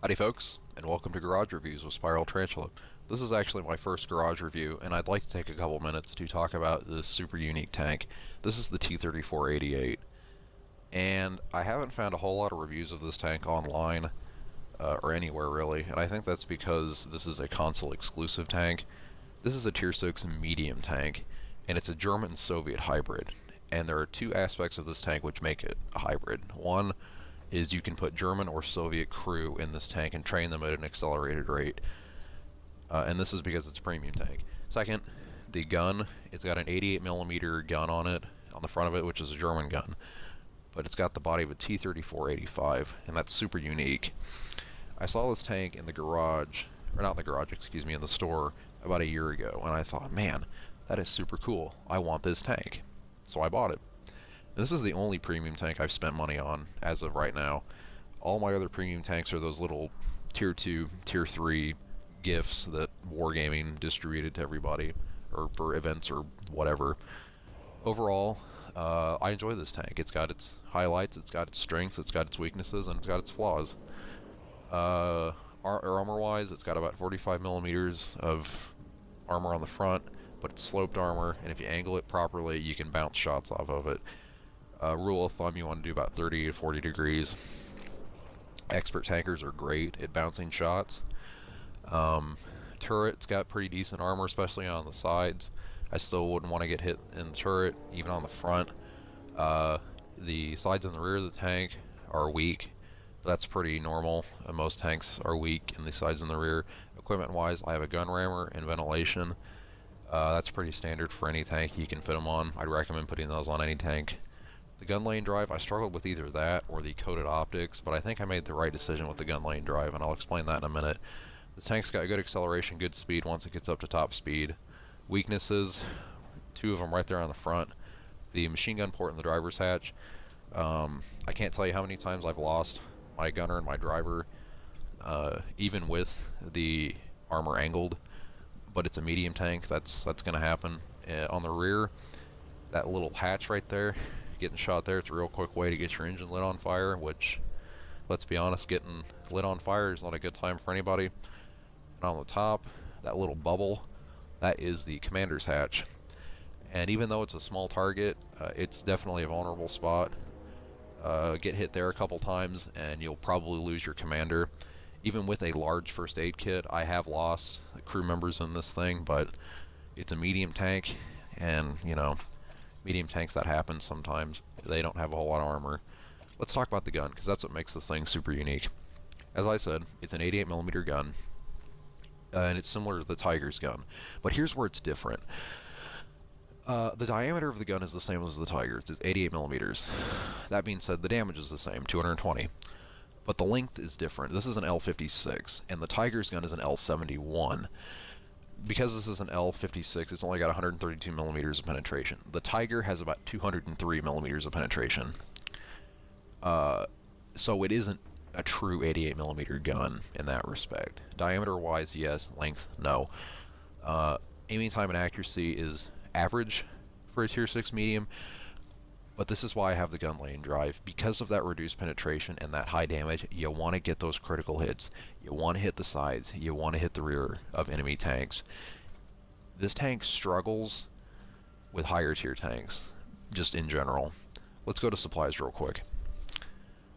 Howdy folks, and welcome to Garage Reviews with SpiralTarantula. This is actually my first garage review, and I'd like to take a couple minutes to talk about this super unique tank. This is the T-34 88, and I haven't found a whole lot of reviews of this tank online, or anywhere really, and I think that's because this is a console exclusive tank. This is a Tier 6 medium tank, and it's a German-Soviet hybrid, and there are two aspects of this tank which make it a hybrid. One is you can put German or Soviet crew in this tank and train them at an accelerated rate. And this is because it's a premium tank. Second, the gun, it's got an 88mm gun on it, on the front of it, which is a German gun. But it's got the body of a T-34 85, and that's super unique. I saw this tank in the garage, or not in the garage, excuse me, in the store about a year ago, and I thought, man, that is super cool. I want this tank. So I bought it. This is the only premium tank I've spent money on as of right now. All my other premium tanks are those little tier 2, tier 3 gifts that Wargaming distributed to everybody, or for events or whatever. Overall, I enjoy this tank. It's got its highlights, it's got its strengths, it's got its weaknesses, and it's got its flaws. Armor-wise, it's got about 45mm of armor on the front, but it's sloped armor, and if you angle it properly, you can bounce shots off of it. Rule of thumb, you want to do about 30 to 40 degrees. Expert tankers are great at bouncing shots. Turret's got pretty decent armor, especially on the sides. I still wouldn't want to get hit in the turret, even on the front. The sides and the rear of the tank are weak. That's pretty normal. Most tanks are weak in the sides and the rear. Equipment-wise, I have a gun rammer and ventilation. That's pretty standard for any tank you can fit them on. I'd recommend putting those on any tank. The gun lane drive, I struggled with either that or the coated optics, but I think I made the right decision with the gun lane drive, and I'll explain that in a minute. This tank's got good acceleration, good speed once it gets up to top speed. Weaknesses, two of them right there on the front. The machine gun port in the driver's hatch. I can't tell you how many times I've lost my gunner and my driver, even with the armor angled, but it's a medium tank, that's going to happen. On the rear, that little hatch right there, getting shot there, it's a real quick way to get your engine lit on fire, which, let's be honest, getting lit on fire is not a good time for anybody. And on the top, that little bubble, that is the commander's hatch. And even though it's a small target, it's definitely a vulnerable spot. Get hit there a couple times and you'll probably lose your commander. Even with a large first aid kit, I have lost crew members in this thing, but it's a medium tank, and you know, medium tanks, that happens sometimes. They don't have a whole lot of armor. Let's talk about the gun, because that's what makes this thing super unique. As I said, it's an 88mm gun, and it's similar to the Tiger's gun. But here's where it's different. The diameter of the gun is the same as the Tiger's. It's 88mm. That being said, the damage is the same, 220. But the length is different. This is an L56, and the Tiger's gun is an L71. Because this is an L56, it's only got 132mm of penetration. The Tiger has about 203mm of penetration. So it isn't a true 88mm gun in that respect. Diameter-wise, yes. Length, no. Aiming time and accuracy is average for a Tier 6 medium, but this is why I have the gun lane drive. Because of that reduced penetration and that high damage, you want to get those critical hits. You want to hit the sides. You want to hit the rear of enemy tanks. This tank struggles with higher tier tanks, just in general. Let's go to supplies real quick.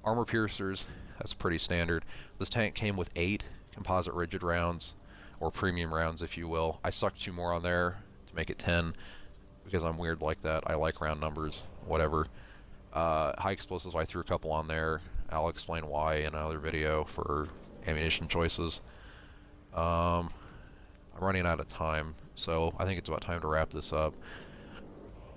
Armor piercers, that's pretty standard. This tank came with 8 composite rigid rounds, or premium rounds if you will. I stuck 2 more on there to make it 10, because I'm weird like that. I like round numbers, whatever. High explosives, I threw a couple on there. I'll explain why in another video for ammunition choices. I'm running out of time, so I think it's about time to wrap this up.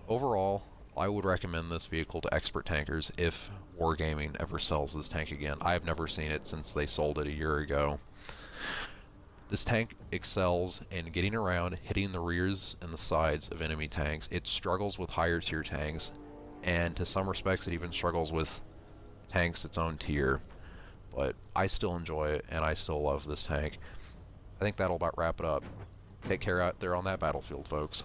Overall, I would recommend this vehicle to expert tankers if Wargaming ever sells this tank again. I've never seen it since they sold it a year ago. This tank excels in getting around, hitting the rears and the sides of enemy tanks. It struggles with higher tier tanks, and to some respects it even struggles with tanks its own tier. But I still enjoy it, and I still love this tank. I think that'll about wrap it up. Take care out there on that battlefield, folks.